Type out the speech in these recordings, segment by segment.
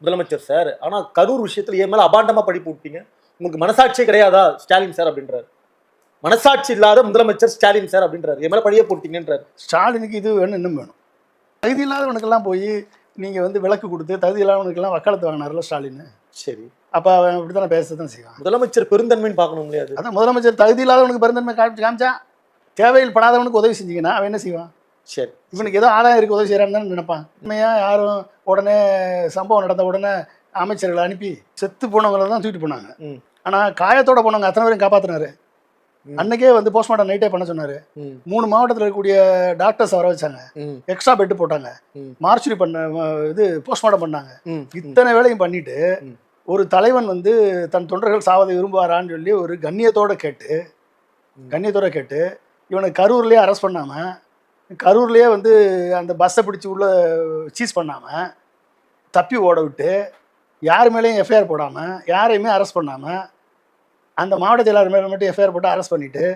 முதலமைச்சர் சார். ஆனா கரூர் விஷயத்துல ஏன் மேல அபாண்டமா பழி போட்டீங்க? உங்களுக்கு மனசாட்சியே கிடையாதா ஸ்டாலின் சார் அப்படின்றாரு. மனசாட்சி இல்லாத முதலமைச்சர் ஸ்டாலின் சார் அப்படின்றாரு. என் மேல பழிய போட்டீங்கன்றாரு. ஸ்டாலினுக்கு இது வேணும், இன்னும் வேணும். தகுதி இல்லாதவனுக்கெல்லாம் போய் நீங்க வந்து விலக்கு கொடுத்து தகுதி இல்லாதவனுக்கெல்லாம் வக்காலத்து வாங்கினார்ல ஸ்டாலின். சரி. அப்ப அவன் இப்படித்தானே பேசதான் செய்வான். முதலமைச்சர் பெருந்தன்மைன்னு பார்க்கணும் முடியாது. அதான் முதலமைச்சர் தகுதி இல்லாதவனுக்கு பெருந்தன்மை காமிச்சா தேவையில் படாதவனுக்கு உதவி செஞ்சீங்கன்னா அவன் என்ன செய்வான்? சரி. இவனுக்கு ஏதோ ஆதாயம் இருக்கு, உதவி செய்யறான்னு தானே நினைப்பான். உண்மையா யாரும் உடனே சம்பவம் நடந்த உடனே அமைச்சர்களை அனுப்பி செத்து போனவங்களை தான் தூக்கிட்டு போனாங்க. ஆனா காயத்தோட போனவங்க அத்தனை பேரையும் காப்பாத்தினாரு. அன்னைக்கே வந்து போஸ்ட்மார்ட்டம் நைட்டே பண்ண சொன்னாரு. 3 மாவட்டத்தில் இருக்கக்கூடிய டாக்டர்ஸ் வர வச்சாங்க. எக்ஸ்ட்ரா பெட் போட்டாங்க. மார்ச்சுரி பண்ண இது போஸ்ட்மார்ட்டம் பண்ணாங்க. இத்தனை வேலையும் பண்ணிட்டு ஒரு தலைவன் வந்து தன் தொண்டர்கள் சாவதை விரும்புவாரான்னு சொல்லி ஒரு கண்ணியத்தோட கேட்டு இவனை கரூர்லேயே அரெஸ்ட் பண்ணாம, கரூர்லேயே வந்து அந்த பஸ்ஸை பிடிச்சி உள்ள சீஸ் பண்ணாம, தப்பி ஓட விட்டு, யார் மேலேயும் எஃப்ஐஆர் போடாமல், யாரையுமே அரெஸ்ட் பண்ணாமல், அந்த மாவட்ட செயலாளர் மேலே மட்டும் எஃப்ஐஆர் போட்டு அரெஸ்ட் பண்ணிவிட்டு,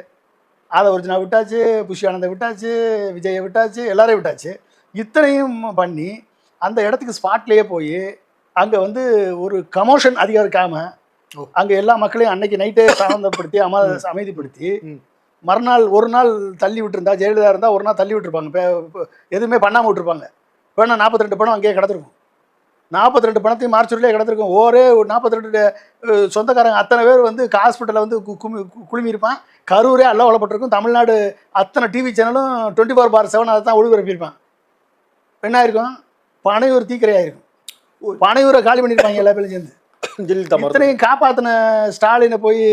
அதை ஒரிஜினா விட்டாச்சு, புஷி ஆனந்தை விட்டாச்சு, விஜயை விட்டாச்சு, எல்லாரையும் விட்டாச்சு. இத்தனையும் பண்ணி அந்த இடத்துக்கு ஸ்பாட்லேயே போய் அங்கே வந்து ஒரு கமோஷன் அதிகம் இருக்காமல் அங்கே எல்லா மக்களையும் அன்னைக்கு நைட்டே சாந்தப்படுத்தி அமைதிப்படுத்தி மறுநாள் ஒரு நாள் தள்ளி விட்டுருந்தா, ஜெயலலிதா இருந்தால் ஒரு நாள் தள்ளி விட்டுருப்பாங்க, எதுவுமே பண்ணாமல் விட்டுருப்பாங்க. வேணா 42 பணம் அங்கேயே கிடச்சிருக்கும். 42 பணத்தையும் மார்ச்சுரிலே கிடச்சிருக்கும். ஒரே 42 சொந்தக்காரங்க அத்தனை பேர் வந்து ஹாஸ்பிட்டலில் வந்து குழுமியிருப்பான். கரூரே அல்லவலப்பட்டிருக்கும். தமிழ்நாடு அத்தனை டிவி சேனலும் 24/7 அதை தான் ஒளிபரப்பியிருப்பான். என்ன இருக்கும்? பனையூர் தீக்கிரையாயிருக்கும். பனையூரை காலி பண்ணியிருப்பாங்க எல்லா பேரும் சேர்ந்து. இத்தனையும் காப்பாற்றின ஸ்டாலினை போய்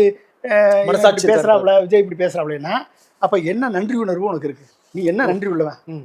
பேசுகிறாப்புல, விஜய் இப்படி பேசுகிறாப்புலன்னா அப்போ என்ன நன்றி உணர்வு உனக்கு இருக்குது? நீ என்ன நன்றி உள்ளவன்?